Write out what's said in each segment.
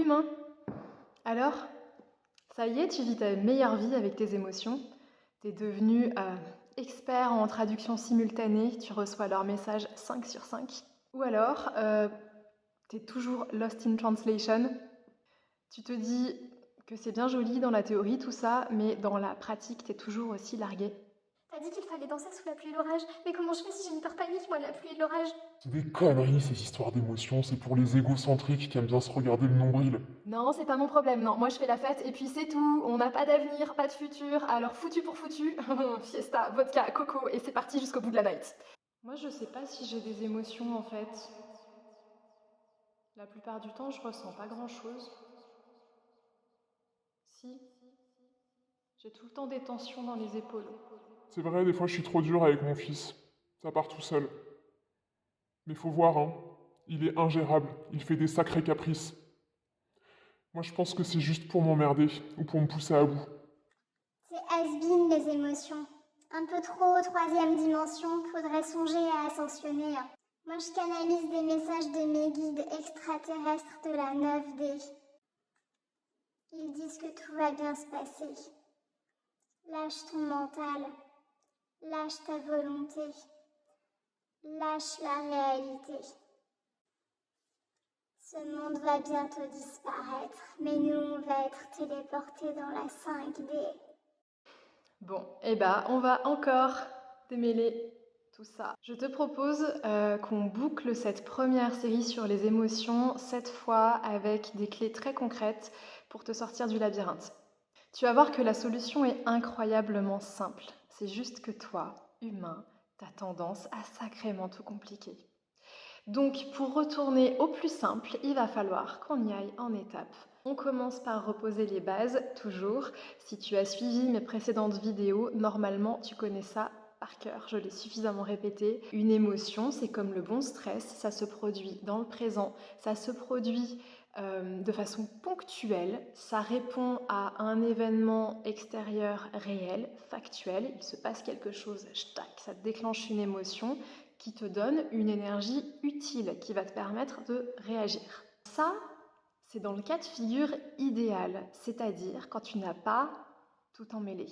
humain. Alors, ça y est, tu vis ta meilleure vie avec tes émotions. T'es devenu expert en traduction simultanée, tu reçois leurs messages 5 sur 5. Ou alors, t'es toujours lost in translation. Tu te dis que c'est bien joli dans la théorie tout ça, mais dans la pratique, t'es toujours aussi largué. T'as dit qu'il fallait danser sous la pluie et l'orage, mais comment je fais si j'ai une peur panique, moi, de la pluie et de l'orage? C'est des conneries ces histoires d'émotions, c'est pour les égocentriques qui aiment bien se regarder le nombril. Non, c'est pas mon problème, non. Moi, je fais la fête et puis c'est tout. On n'a pas d'avenir, pas de futur, alors foutu pour foutu. Fiesta, vodka, coco, et c'est parti jusqu'au bout de la night. Moi, je sais pas si j'ai des émotions en fait. La plupart du temps, je ressens pas grand-chose. Si, j'ai tout le temps des tensions dans les épaules. C'est vrai, des fois je suis trop dur avec mon fils. Ça part tout seul. Mais faut voir, hein. Il est ingérable, il fait des sacrés caprices. Moi je pense que c'est juste pour m'emmerder ou pour me pousser à bout. C'est has-been, les émotions. Un peu trop troisième dimension, faudrait songer à ascensionner. Moi, je canalise des messages de mes guides extraterrestres de la 9D. Ils disent que tout va bien se passer. Lâche ton mental. Lâche ta volonté. Lâche la réalité. Ce monde va bientôt disparaître, mais nous, on va être téléportés dans la 5D. Bon, eh ben, on va encore démêler tout ça. Je te propose qu'on boucle cette première série sur les émotions, cette fois avec des clés très concrètes pour te sortir du labyrinthe. Tu vas voir que la solution est incroyablement simple. C'est juste que toi, humain, t'as tendance à sacrément tout compliquer. Donc, pour retourner au plus simple, il va falloir qu'on y aille en étapes. On commence par reposer les bases, toujours. Si tu as suivi mes précédentes vidéos, normalement, tu connais ça par cœur. Je l'ai suffisamment répété. Une émotion, c'est comme le bon stress, ça se produit dans le présent, ça se produit de façon ponctuelle, ça répond à un événement extérieur réel, factuel, il se passe quelque chose, ça déclenche une émotion qui te donne une énergie utile, qui va te permettre de réagir. Ça, c'est dans le cas de figure idéal, c'est-à-dire quand tu n'as pas tout emmêlé.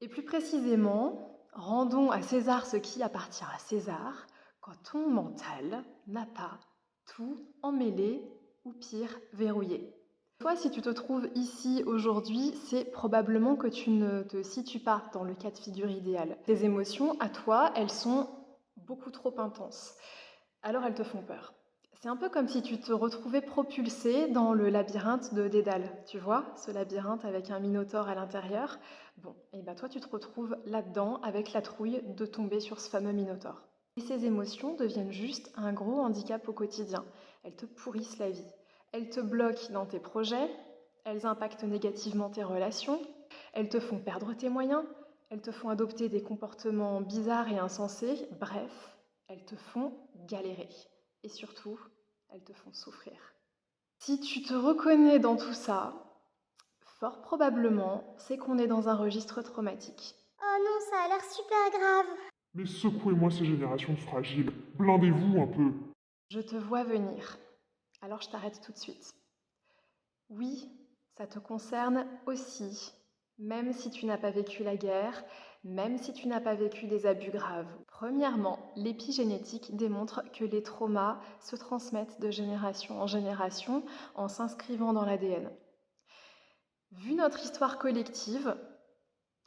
Et plus précisément, rendons à César ce qui appartient à César, quand ton mental n'a pas tout emmêlé ou pire, verrouillé. Toi, si tu te trouves ici aujourd'hui, c'est probablement que tu ne te situes pas dans le cas de figure idéal. Tes émotions, à toi, elles sont beaucoup trop intenses. Alors elles te font peur. C'est un peu comme si tu te retrouvais propulsé dans le labyrinthe de Dédale. Tu vois, ce labyrinthe avec un minotaure à l'intérieur. Bon, et ben toi, tu te retrouves là-dedans avec la trouille de tomber sur ce fameux minotaure. Et ces émotions deviennent juste un gros handicap au quotidien. Elles te pourrissent la vie. Elles te bloquent dans tes projets, elles impactent négativement tes relations, elles te font perdre tes moyens, elles te font adopter des comportements bizarres et insensés, bref, elles te font galérer. Et surtout, elles te font souffrir. Si tu te reconnais dans tout ça, fort probablement, c'est qu'on est dans un registre traumatique. Oh non, ça a l'air super grave. Mais secouez-moi ces générations fragiles, blindez-vous un peu. Je te vois venir. Alors je t'arrête tout de suite. Oui, ça te concerne aussi, même si tu n'as pas vécu la guerre, même si tu n'as pas vécu des abus graves. Premièrement, l'épigénétique démontre que les traumas se transmettent de génération en génération en s'inscrivant dans l'ADN. Vu notre histoire collective,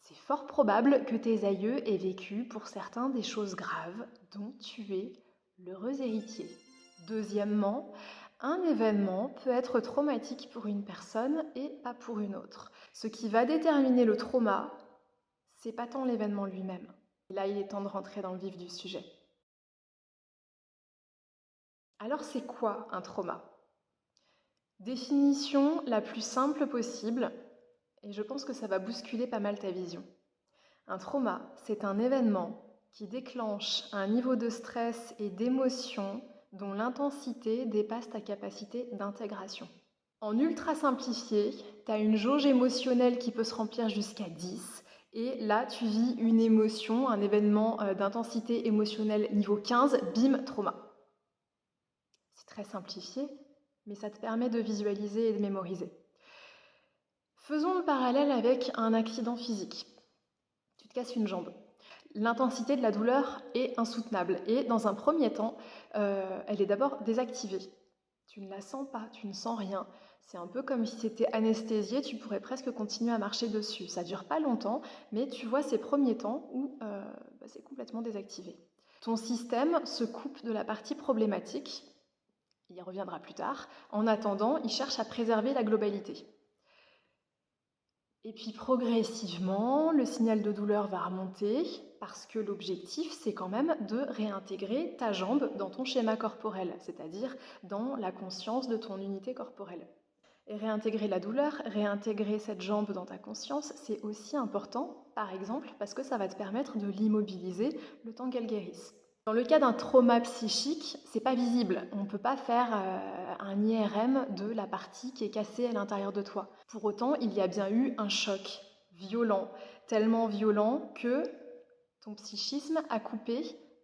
c'est fort probable que tes aïeux aient vécu pour certains des choses graves dont tu es l'heureux héritier. Deuxièmement, un événement peut être traumatique pour une personne et pas pour une autre. Ce qui va déterminer le trauma, c'est pas tant l'événement lui-même. Et là, il est temps de rentrer dans le vif du sujet. Alors, c'est quoi un trauma? Définition la plus simple possible, et je pense que ça va bousculer pas mal ta vision. Un trauma, c'est un événement qui déclenche un niveau de stress et d'émotion dont l'intensité dépasse ta capacité d'intégration. En ultra simplifié, tu as une jauge émotionnelle qui peut se remplir jusqu'à 10, et là tu vis une émotion, un événement d'intensité émotionnelle niveau 15, bim, trauma. C'est très simplifié, mais ça te permet de visualiser et de mémoriser. Faisons le parallèle avec un accident physique. Tu te casses une jambe. L'intensité de la douleur est insoutenable et dans un premier temps, elle est d'abord désactivée. Tu ne la sens pas, tu ne sens rien. C'est un peu comme si c'était anesthésié, tu pourrais presque continuer à marcher dessus. Ça ne dure pas longtemps, mais tu vois ces premiers temps où c'est complètement désactivé. Ton système se coupe de la partie problématique, il y reviendra plus tard. En attendant, il cherche à préserver la globalité. Et puis progressivement, le signal de douleur va remonter parce que l'objectif, c'est quand même de réintégrer ta jambe dans ton schéma corporel, c'est-à-dire dans la conscience de ton unité corporelle. Et réintégrer la douleur, réintégrer cette jambe dans ta conscience, c'est aussi important, par exemple, parce que ça va te permettre de l'immobiliser le temps qu'elle guérisse. Dans le cas d'un trauma psychique, c'est pas visible. On ne peut pas faire un IRM de la partie qui est cassée à l'intérieur de toi. Pour autant, il y a bien eu un choc violent, tellement violent que ton psychisme a coupé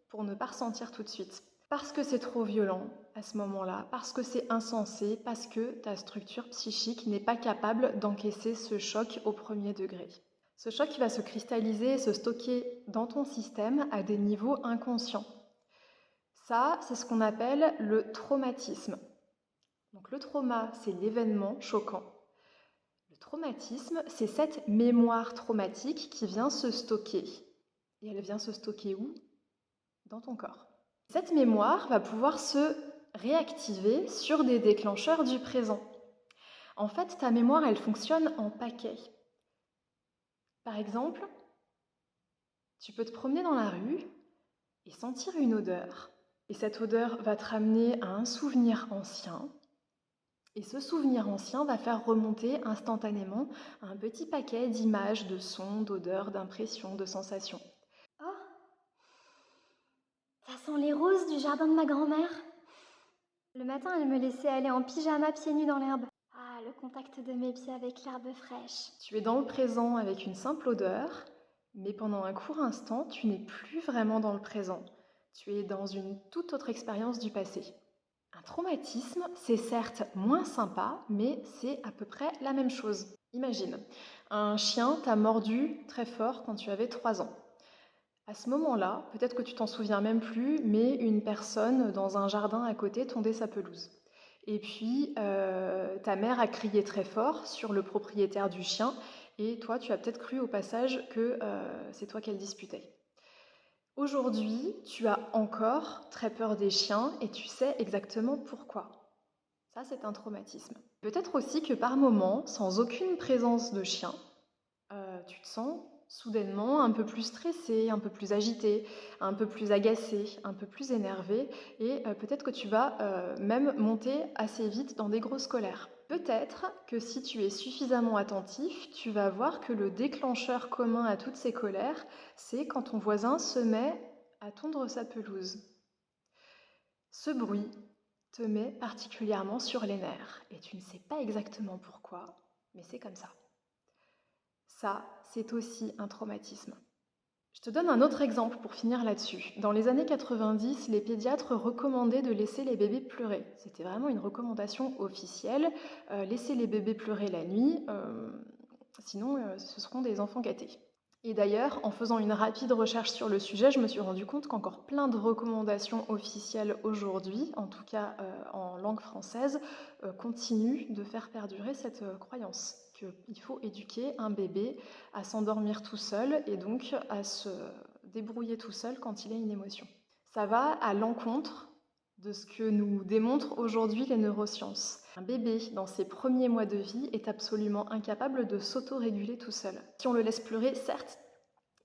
pour ne pas ressentir tout de suite. Parce que c'est trop violent à ce moment-là, parce que c'est insensé, parce que ta structure psychique n'est pas capable d'encaisser ce choc au premier degré. Ce choc va se cristalliser et se stocker dans ton système à des niveaux inconscients. Ça, c'est ce qu'on appelle le traumatisme. Donc le trauma, c'est l'événement choquant. Le traumatisme, c'est cette mémoire traumatique qui vient se stocker. Et elle vient se stocker où ? Dans ton corps. Cette mémoire va pouvoir se réactiver sur des déclencheurs du présent. En fait, ta mémoire, elle fonctionne en paquets. Par exemple, tu peux te promener dans la rue et sentir une odeur. Et cette odeur va te ramener à un souvenir ancien. Et ce souvenir ancien va faire remonter instantanément un petit paquet d'images, de sons, d'odeurs, d'impressions, de sensations. Oh, ça sent les roses du jardin de ma grand-mère. Le matin, elle me laissait aller en pyjama pieds nus dans l'herbe. Ah, le contact de mes pieds avec l'herbe fraîche. Tu es dans le présent avec une simple odeur, mais pendant un court instant, tu n'es plus vraiment dans le présent. Tu es dans une toute autre expérience du passé. Un traumatisme, c'est certes moins sympa, mais c'est à peu près la même chose. Imagine, un chien t'a mordu très fort quand tu avais 3 ans. À ce moment-là, peut-être que tu t'en souviens même plus, mais une personne dans un jardin à côté tondait sa pelouse. Et puis, ta mère a crié très fort sur le propriétaire du chien, et toi, tu as peut-être cru au passage que c'est toi qu'elle disputait. Aujourd'hui, tu as encore très peur des chiens et tu sais exactement pourquoi. Ça, c'est un traumatisme. Peut-être aussi que par moment, sans aucune présence de chien, tu te sens soudainement un peu plus stressé, un peu plus agité, un peu plus agacé, un peu plus énervé et peut-être que tu vas même monter assez vite dans des grosses colères. Peut-être que si tu es suffisamment attentif, tu vas voir que le déclencheur commun à toutes ces colères, c'est quand ton voisin se met à tondre sa pelouse. Ce bruit te met particulièrement sur les nerfs et tu ne sais pas exactement pourquoi, mais c'est comme ça. Ça, c'est aussi un traumatisme. Je te donne un autre exemple pour finir là-dessus. Dans les années 90, les pédiatres recommandaient de laisser les bébés pleurer. C'était vraiment une recommandation officielle. Laisser les bébés pleurer la nuit, sinon ce seront des enfants gâtés. Et d'ailleurs, en faisant une rapide recherche sur le sujet, je me suis rendu compte qu'encore plein de recommandations officielles aujourd'hui, en tout cas en langue française, continuent de faire perdurer cette croyance qu'il faut éduquer un bébé à s'endormir tout seul et donc à se débrouiller tout seul quand il a une émotion. Ça va à l'encontre de ce que nous démontrent aujourd'hui les neurosciences. Un bébé, dans ses premiers mois de vie, est absolument incapable de s'autoréguler tout seul. Si on le laisse pleurer, certes,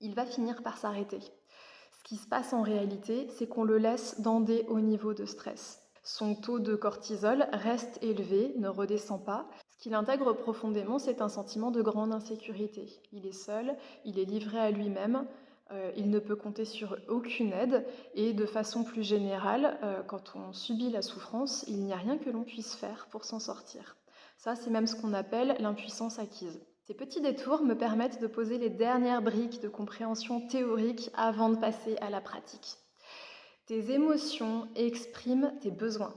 il va finir par s'arrêter. Ce qui se passe en réalité, c'est qu'on le laisse dans des hauts niveaux de stress. Son taux de cortisol reste élevé, ne redescend pas. Ce qu'il intègre profondément, c'est un sentiment de grande insécurité. Il est seul, il est livré à lui-même, il ne peut compter sur aucune aide et de façon plus générale, quand on subit la souffrance, il n'y a rien que l'on puisse faire pour s'en sortir. Ça, c'est même ce qu'on appelle l'impuissance acquise. Ces petits détours me permettent de poser les dernières briques de compréhension théorique avant de passer à la pratique. Tes émotions expriment tes besoins.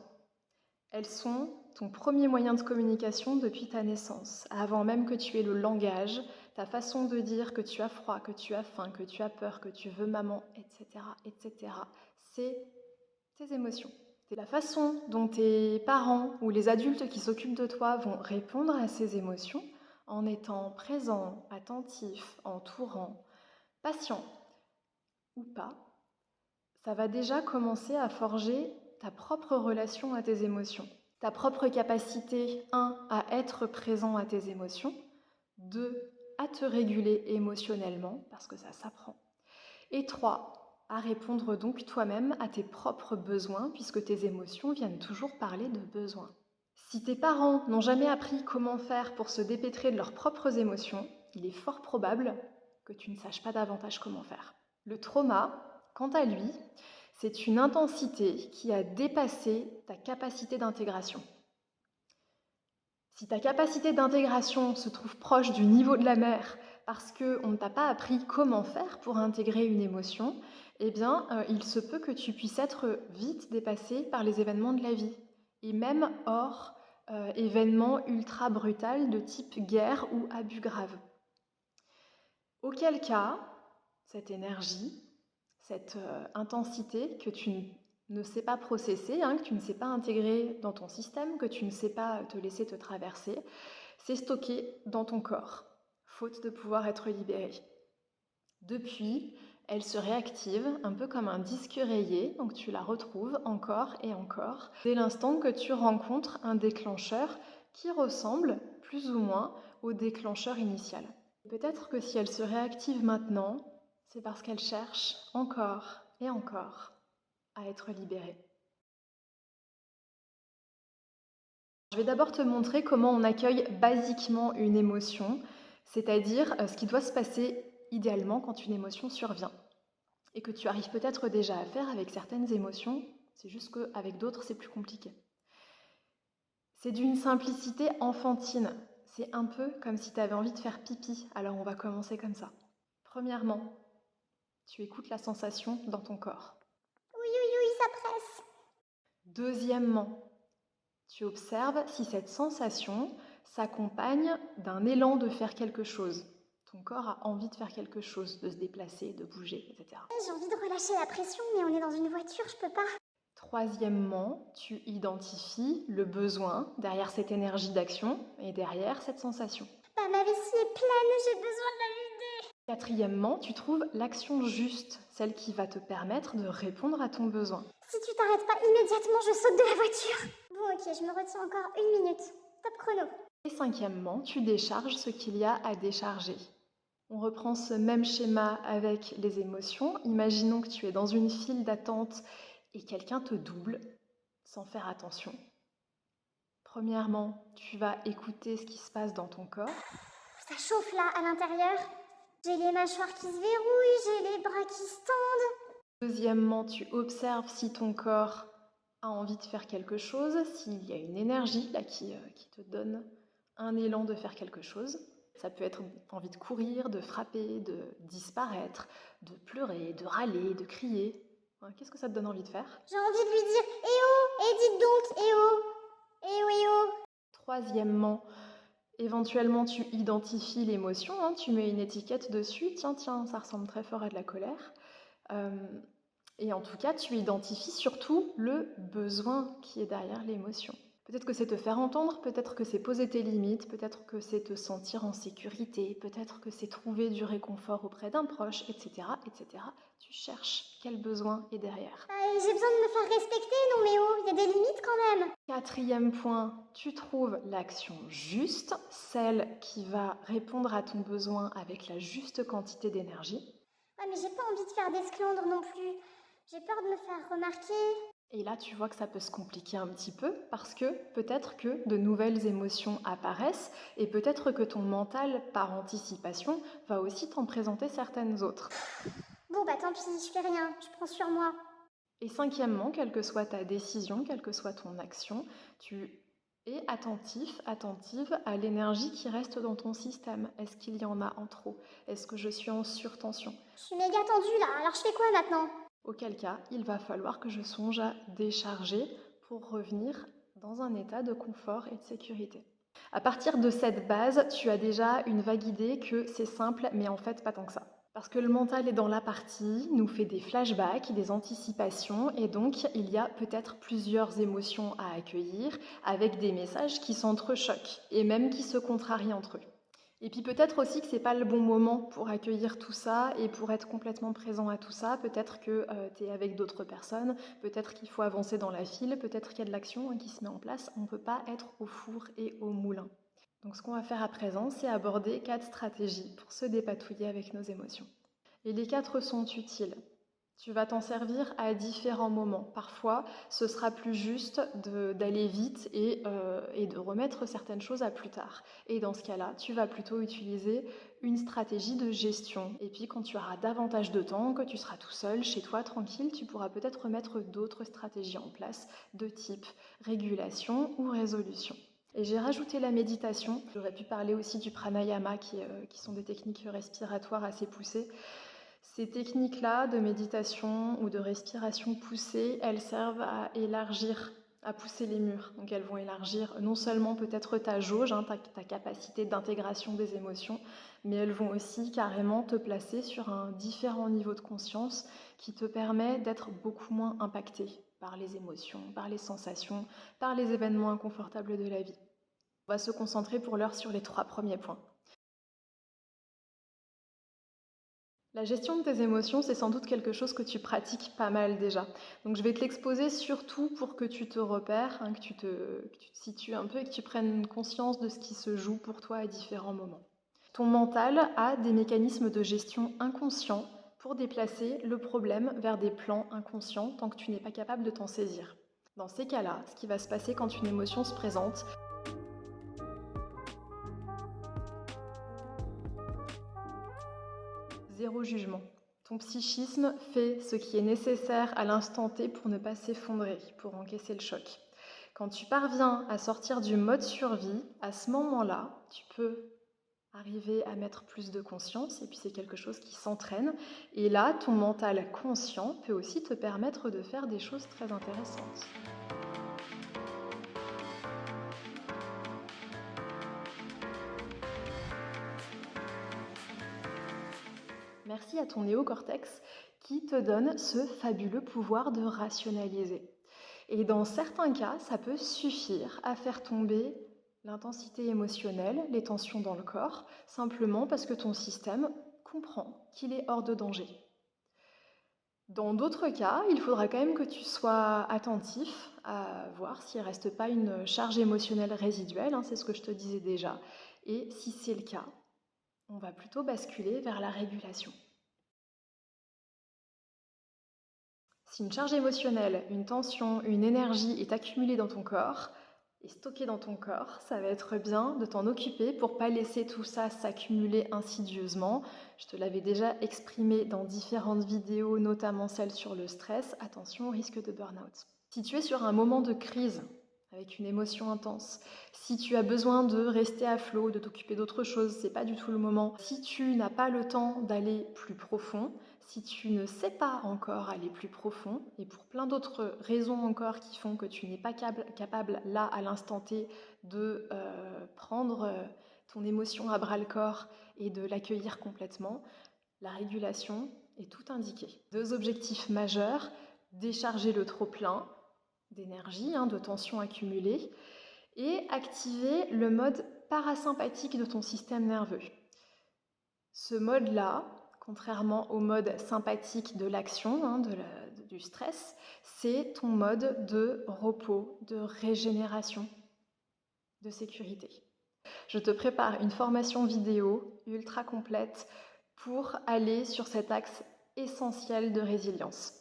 Elles sont ton premier moyen de communication depuis ta naissance, avant même que tu aies le langage, ta façon de dire que tu as froid, que tu as faim, que tu as peur, que tu veux maman, etc., etc., c'est tes émotions. C'est la façon dont tes parents ou les adultes qui s'occupent de toi vont répondre à ces émotions en étant présents, attentifs, entourants, patients ou pas. Ça va déjà commencer à forger ta propre relation à tes émotions, ta propre capacité, 1, à être présent à tes émotions, 2, à te réguler émotionnellement, parce que ça s'apprend, et 3, à répondre donc toi-même à tes propres besoins, puisque tes émotions viennent toujours parler de besoins. Si tes parents n'ont jamais appris comment faire pour se dépêtrer de leurs propres émotions, il est fort probable que tu ne saches pas davantage comment faire. Le trauma, quant à lui, c'est une intensité qui a dépassé ta capacité d'intégration. Si ta capacité d'intégration se trouve proche du niveau de la mer parce qu'on ne t'a pas appris comment faire pour intégrer une émotion, eh bien, il se peut que tu puisses être vite dépassé par les événements de la vie. Et même hors événements ultra brutal de type guerre ou abus grave. Auquel cas, cette énergie, cette intensité que tu ne sais pas processer, que tu ne sais pas intégrer dans ton système, que tu ne sais pas te laisser te traverser, c'est stocké dans ton corps, faute de pouvoir être libéré. Depuis, elle se réactive un peu comme un disque rayé, donc tu la retrouves encore et encore, dès l'instant que tu rencontres un déclencheur qui ressemble plus ou moins au déclencheur initial. Peut-être que si elle se réactive maintenant, c'est parce qu'elle cherche encore et encore à être libérée. Je vais d'abord te montrer comment on accueille basiquement une émotion, c'est-à-dire ce qui doit se passer idéalement quand une émotion survient. Et que tu arrives peut-être déjà à faire avec certaines émotions, c'est juste qu'avec d'autres c'est plus compliqué. C'est d'une simplicité enfantine, c'est un peu comme si tu avais envie de faire pipi, alors on va commencer comme ça. Premièrement, tu écoutes la sensation dans ton corps. Oui, oui, oui, ça presse. Deuxièmement, tu observes si cette sensation s'accompagne d'un élan de faire quelque chose. Ton corps a envie de faire quelque chose, de se déplacer, de bouger, etc. J'ai envie de relâcher la pression, mais on est dans une voiture, je peux pas. Troisièmement, tu identifies le besoin derrière cette énergie d'action et derrière cette sensation. Bah, ma vessie est pleine, j'ai besoin de la vider. Quatrièmement, tu trouves l'action juste, celle qui va te permettre de répondre à ton besoin. Si tu t'arrêtes pas immédiatement, je saute de la voiture. Bon, ok, je me retiens encore 1 minute. Top chrono. Et cinquièmement, tu décharges ce qu'il y a à décharger. On reprend ce même schéma avec les émotions. Imaginons que tu es dans une file d'attente et quelqu'un te double sans faire attention. Premièrement, tu vas écouter ce qui se passe dans ton corps. Ça chauffe là, à l'intérieur. J'ai les mâchoires qui se verrouillent, j'ai les bras qui se tendent. Deuxièmement, tu observes si ton corps a envie de faire quelque chose, s'il y a une énergie là qui te donne un élan de faire quelque chose. Ça peut être envie de courir, de frapper, de disparaître, de pleurer, de râler, de crier. Qu'est-ce que ça te donne envie de faire? J'ai envie de lui dire « Eh oh, eh dites donc, eh oh, eh oh, eh oh !» Troisièmement, éventuellement tu identifies l'émotion, tu mets une étiquette dessus, tiens, ça ressemble très fort à de la colère. Et en tout cas, tu identifies surtout le besoin qui est derrière l'émotion. Peut-être que c'est te faire entendre, peut-être que c'est poser tes limites, peut-être que c'est te sentir en sécurité, peut-être que c'est trouver du réconfort auprès d'un proche, etc., etc. Tu cherches quel besoin est derrière. Ah, j'ai besoin de me faire respecter, non mais oh, il y a des limites quand même. Quatrième point, tu trouves l'action juste, celle qui va répondre à ton besoin avec la juste quantité d'énergie. Ah mais j'ai pas envie de faire d'esclandre non plus. J'ai peur de me faire remarquer. Et là, tu vois que ça peut se compliquer un petit peu parce que peut-être que de nouvelles émotions apparaissent et peut-être que ton mental, par anticipation, va aussi t'en présenter certaines autres. Bon bah tant pis, je fais rien, je prends sur moi. Et cinquièmement, quelle que soit ta décision, quelle que soit ton action, tu es attentif, attentive à l'énergie qui reste dans ton système. Est-ce qu'il y en a en trop? Est-ce que je suis en surtension? Je suis méga tendue là, alors je fais quoi maintenant? Auquel cas, il va falloir que je songe à décharger pour revenir dans un état de confort et de sécurité. À partir de cette base, tu as déjà une vague idée que c'est simple, mais en fait pas tant que ça. Parce que le mental est dans la partie, nous fait des flashbacks, des anticipations, et donc il y a peut-être plusieurs émotions à accueillir, avec des messages qui s'entrechoquent, et même qui se contrarient entre eux. Et puis peut-être aussi que c'est pas le bon moment pour accueillir tout ça et pour être complètement présent à tout ça. Peut-être que tu es avec d'autres personnes, peut-être qu'il faut avancer dans la file, peut-être qu'il y a de l'action qui se met en place. On ne peut pas être au four et au moulin. Donc ce qu'on va faire à présent, c'est aborder 4 stratégies pour se dépatouiller avec nos émotions. Et les 4 sont utiles. Tu vas t'en servir à différents moments. Parfois, ce sera plus juste d'aller vite et de remettre certaines choses à plus tard. Et dans ce cas-là, tu vas plutôt utiliser une stratégie de gestion. Et puis quand tu auras davantage de temps, que tu seras tout seul, chez toi, tranquille, tu pourras peut-être remettre d'autres stratégies en place de type régulation ou résolution. Et j'ai rajouté la méditation. J'aurais pu parler aussi du pranayama qui sont des techniques respiratoires assez poussées. Ces techniques-là de méditation ou de respiration poussée, elles servent à élargir, à pousser les murs. Donc elles vont élargir non seulement peut-être ta jauge, ta capacité d'intégration des émotions, mais elles vont aussi carrément te placer sur un différent niveau de conscience qui te permet d'être beaucoup moins impacté par les émotions, par les sensations, par les événements inconfortables de la vie. On va se concentrer pour l'heure sur les 3 premiers points. La gestion de tes émotions, c'est sans doute quelque chose que tu pratiques pas mal déjà. Donc je vais te l'exposer surtout pour que tu te repères, que tu te situes un peu et que tu prennes conscience de ce qui se joue pour toi à différents moments. Ton mental a des mécanismes de gestion inconscients pour déplacer le problème vers des plans inconscients tant que tu n'es pas capable de t'en saisir. Dans ces cas-là, ce qui va se passer quand une émotion se présente, zéro jugement. Ton psychisme fait ce qui est nécessaire à l'instant T pour ne pas s'effondrer, pour encaisser le choc. Quand tu parviens à sortir du mode survie, à ce moment-là, tu peux arriver à mettre plus de conscience, et puis c'est quelque chose qui s'entraîne. Et là, ton mental conscient peut aussi te permettre de faire des choses très intéressantes. Merci à ton néocortex qui te donne ce fabuleux pouvoir de rationaliser. Et dans certains cas, ça peut suffire à faire tomber l'intensité émotionnelle, les tensions dans le corps, simplement parce que ton système comprend qu'il est hors de danger. Dans d'autres cas, il faudra quand même que tu sois attentif à voir s'il ne reste pas une charge émotionnelle résiduelle, c'est ce que je te disais déjà. Et si c'est le cas, on va plutôt basculer vers la régulation. Si une charge émotionnelle, une tension, une énergie est accumulée dans ton corps et stockée dans ton corps, ça va être bien de t'en occuper pour ne pas laisser tout ça s'accumuler insidieusement. Je te l'avais déjà exprimé dans différentes vidéos, notamment celle sur le stress. Attention au risque de burn-out. Si tu es sur un moment de crise, avec une émotion intense, si tu as besoin de rester à flot, de t'occuper d'autre chose, c'est pas du tout le moment. Si tu n'as pas le temps d'aller plus profond, si tu ne sais pas encore aller plus profond, et pour plein d'autres raisons encore qui font que tu n'es pas capable là à l'instant T de prendre ton émotion à bras le corps et de l'accueillir complètement, la régulation est tout indiquée. 2 objectifs majeurs, décharger le trop-plein d'énergie, de tension accumulée, et activer le mode parasympathique de ton système nerveux. Ce mode-là, contrairement au mode sympathique de l'action, du stress, c'est ton mode de repos, de régénération, de sécurité. Je te prépare une formation vidéo ultra complète pour aller sur cet axe essentiel de résilience.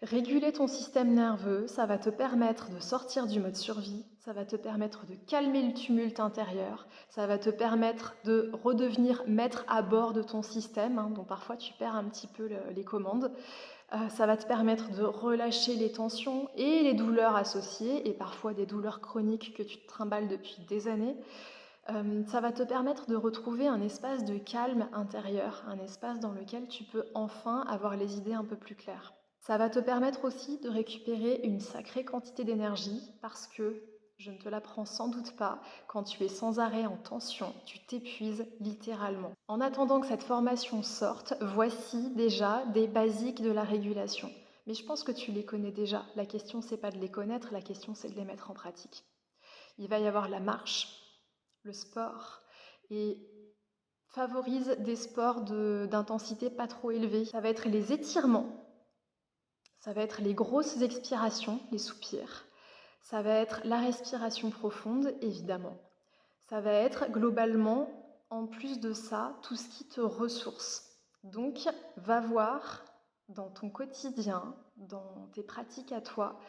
Réguler ton système nerveux, ça va te permettre de sortir du mode survie, ça va te permettre de calmer le tumulte intérieur, ça va te permettre de redevenir maître à bord de ton système, dont parfois tu perds un petit peu les commandes. Ça va te permettre de relâcher les tensions et les douleurs associées, et parfois des douleurs chroniques que tu te trimbales depuis des années. Ça va te permettre de retrouver un espace de calme intérieur, un espace dans lequel tu peux enfin avoir les idées un peu plus claires. Ça va te permettre aussi de récupérer une sacrée quantité d'énergie parce que Je ne te l'apprends sans doute pas, quand tu es sans arrêt en tension, tu t'épuises littéralement. En attendant que cette formation sorte, voici déjà des basiques de la régulation. Mais je pense que tu les connais déjà. La question, c'est pas de les connaître, la question, c'est de les mettre en pratique. Il va y avoir la marche, le sport, et favorise des sports d'intensité pas trop élevée. Ça va être les étirements, ça va être les grosses expirations, les soupirs. Ça va être la respiration profonde, évidemment. Ça va être globalement, en plus de ça, tout ce qui te ressource. Donc, va voir dans ton quotidien, dans tes pratiques à toi,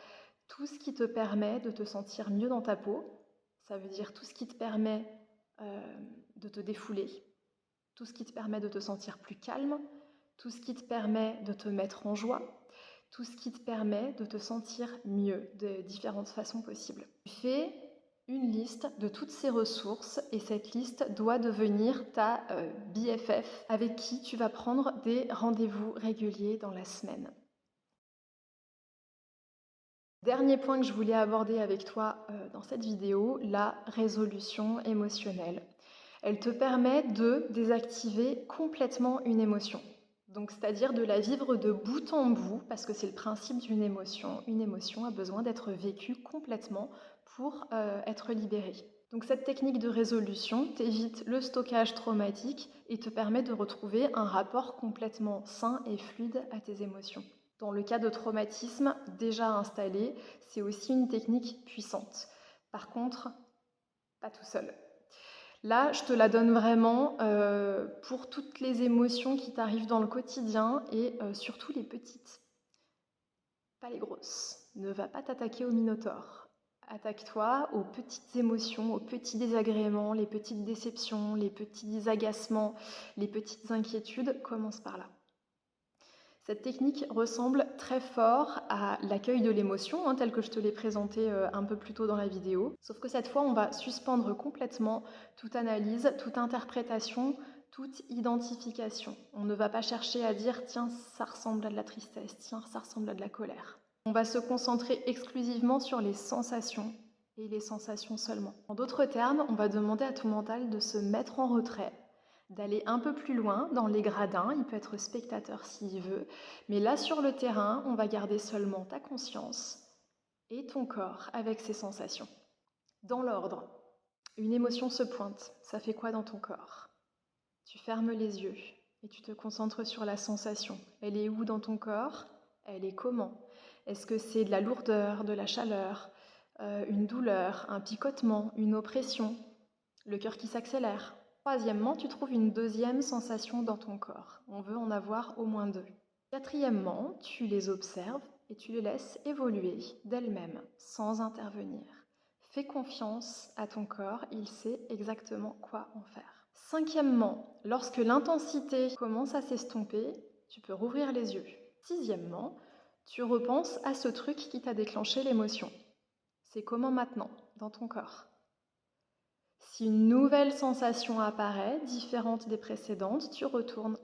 tout ce qui te permet de te sentir mieux dans ta peau. Ça veut dire tout ce qui te permet de te défouler, tout ce qui te permet de te sentir plus calme, tout ce qui te permet de te mettre en joie, tout ce qui te permet de te sentir mieux de différentes façons possibles. Fais une liste de toutes ces ressources et cette liste doit devenir ta BFF avec qui tu vas prendre des rendez-vous réguliers dans la semaine. Dernier point que je voulais aborder avec toi dans cette vidéo, la résolution émotionnelle. Elle te permet de désactiver complètement une émotion. Donc, c'est-à-dire de la vivre de bout en bout, parce que c'est le principe d'une émotion. Une émotion a besoin d'être vécue complètement pour être libérée. Donc, cette technique de résolution t'évite le stockage traumatique et te permet de retrouver un rapport complètement sain et fluide à tes émotions. Dans le cas de traumatisme déjà installé, c'est aussi une technique puissante. Par contre, pas tout seul. Là, je te la donne vraiment pour toutes les émotions qui t'arrivent dans le quotidien et surtout les petites, pas les grosses. Ne va pas t'attaquer au minotaure. Attaque-toi aux petites émotions, aux petits désagréments, les petites déceptions, les petits agacements, les petites inquiétudes. Commence par là. Cette technique ressemble très fort à l'accueil de l'émotion, tel que je te l'ai présenté un peu plus tôt dans la vidéo. Sauf que cette fois, on va suspendre complètement toute analyse, toute interprétation, toute identification. On ne va pas chercher à dire « tiens, ça ressemble à de la tristesse, tiens, ça ressemble à de la colère ». On va se concentrer exclusivement sur les sensations et les sensations seulement. En d'autres termes, on va demander à ton mental de se mettre en retrait, d'aller un peu plus loin dans les gradins, il peut être spectateur s'il veut, mais là sur le terrain, on va garder seulement ta conscience et ton corps avec ses sensations. Dans l'ordre, une émotion se pointe, ça fait quoi dans ton corps? Tu fermes les yeux et tu te concentres sur la sensation. Elle est où dans ton corps? Elle est comment? Est-ce que c'est de la lourdeur, de la chaleur, une douleur, un picotement, une oppression, le cœur qui s'accélère? Troisièmement, tu trouves une deuxième sensation dans ton corps. On veut en avoir au moins deux. Quatrièmement, tu les observes et tu les laisses évoluer d'elles-mêmes, sans intervenir. Fais confiance à ton corps, il sait exactement quoi en faire. Cinquièmement, lorsque l'intensité commence à s'estomper, tu peux rouvrir les yeux. Sixièmement, tu repenses à ce truc qui t'a déclenché l'émotion. C'est comment maintenant, dans ton corps? Si une nouvelle sensation apparaît, différente des précédentes, tu retournes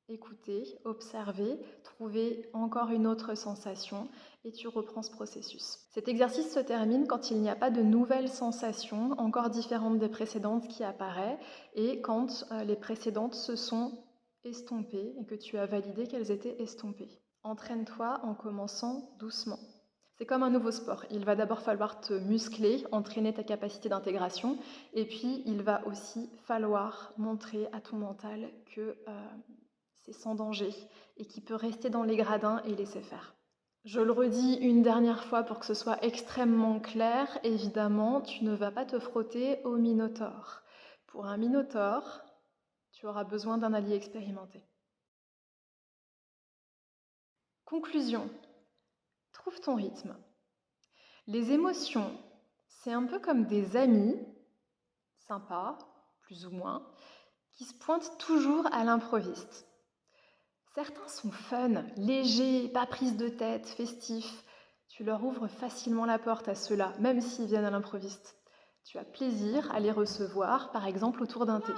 écouter, observer, trouver encore une autre sensation et tu reprends ce processus. Cet exercice se termine quand il n'y a pas de nouvelle sensation encore différente des précédentes qui apparaît et quand les précédentes se sont estompées et que tu as validé qu'elles étaient estompées. Entraîne-toi en commençant doucement. C'est comme un nouveau sport. Il va d'abord falloir te muscler, entraîner ta capacité d'intégration et puis il va aussi falloir montrer à ton mental que c'est sans danger et qu'il peut rester dans les gradins et laisser faire. Je le redis une dernière fois pour que ce soit extrêmement clair, évidemment, tu ne vas pas te frotter au minotaure. Pour un minotaure, tu auras besoin d'un allié expérimenté. Conclusion. Trouve ton rythme. Les émotions, c'est un peu comme des amis, sympas, plus ou moins, qui se pointent toujours à l'improviste. Certains sont fun, légers, pas prise de tête, festifs. Tu leur ouvres facilement la porte à ceux-là, même s'ils viennent à l'improviste. Tu as plaisir à les recevoir, par exemple autour d'un thé.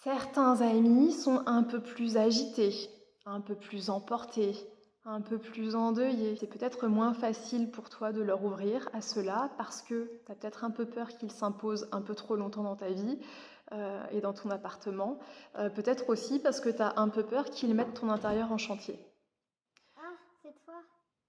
Certains amis sont un peu plus agités, un peu plus emportés, un peu plus endeuillés. C'est peut-être moins facile pour toi de leur ouvrir à ceux-là parce que tu as peut-être un peu peur qu'ils s'imposent un peu trop longtemps dans ta vie et dans ton appartement. Peut-être aussi parce que tu as un peu peur qu'ils mettent ton intérieur en chantier. Ah, c'est toi.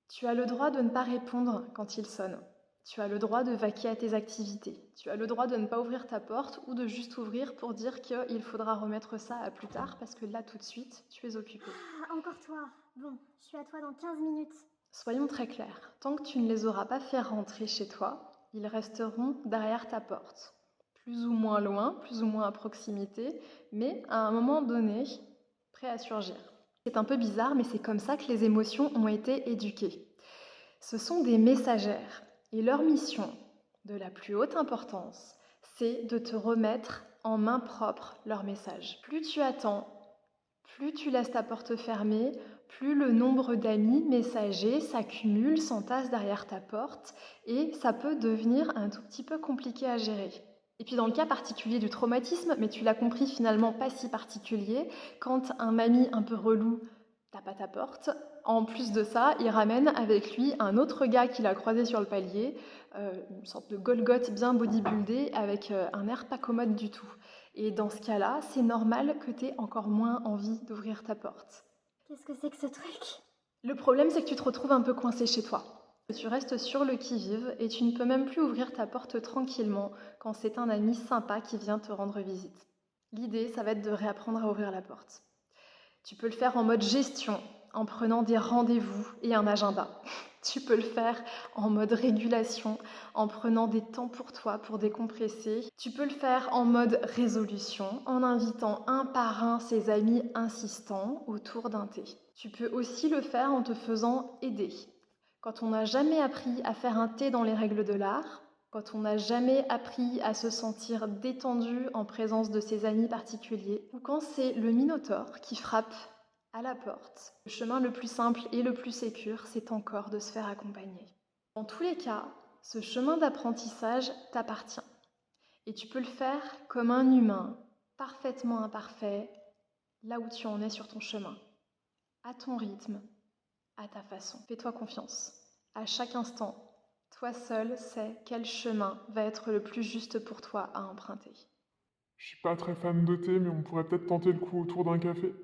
Tu as le droit de ne pas répondre quand il sonne. Tu as le droit de vaquer à tes activités. Tu as le droit de ne pas ouvrir ta porte ou de juste ouvrir pour dire qu'il faudra remettre ça à plus tard parce que là tout de suite, tu es occupé. Ah, encore toi. Bon, je suis à toi dans 15 minutes. Soyons très clairs, tant que tu ne les auras pas fait rentrer chez toi, ils resteront derrière ta porte. Plus ou moins loin, plus ou moins à proximité, mais à un moment donné, prêts à surgir. C'est un peu bizarre, mais c'est comme ça que les émotions ont été éduquées. Ce sont des messagères et leur mission, de la plus haute importance, c'est de te remettre en main propre leur message. Plus tu attends, plus tu laisses ta porte fermée, plus le nombre d'amis messagers s'accumule, s'entasse derrière ta porte et ça peut devenir un tout petit peu compliqué à gérer. Et puis dans le cas particulier du traumatisme, mais tu l'as compris finalement pas si particulier, quand un ami un peu relou tape à ta porte, en plus de ça, il ramène avec lui un autre gars qu'il a croisé sur le palier, une sorte de Golgoth bien bodybuildé avec un air pas commode du tout. Et dans ce cas-là, c'est normal que tu aies encore moins envie d'ouvrir ta porte. Qu'est-ce que c'est que ce truc? Le problème, c'est que tu te retrouves un peu coincé chez toi. Tu restes sur le qui-vive et tu ne peux même plus ouvrir ta porte tranquillement quand c'est un ami sympa qui vient te rendre visite. L'idée, ça va être de réapprendre à ouvrir la porte. Tu peux le faire en mode gestion, en prenant des rendez-vous et un agenda. Tu peux le faire en mode régulation, en prenant des temps pour toi pour décompresser. Tu peux le faire en mode résolution, en invitant un par un ses amis insistants autour d'un thé. Tu peux aussi le faire en te faisant aider. Quand on n'a jamais appris à faire un thé dans les règles de l'art, quand on n'a jamais appris à se sentir détendu en présence de ses amis particuliers, ou quand c'est le Minotaure qui frappe à la porte, le chemin le plus simple et le plus sécure, c'est encore de se faire accompagner. Dans tous les cas, ce chemin d'apprentissage t'appartient. Et tu peux le faire comme un humain, parfaitement imparfait, là où tu en es sur ton chemin, à ton rythme, à ta façon. Fais-toi confiance. À chaque instant, toi seul sais quel chemin va être le plus juste pour toi à emprunter. Je suis pas très fan de thé, mais on pourrait peut-être tenter le coup autour d'un café.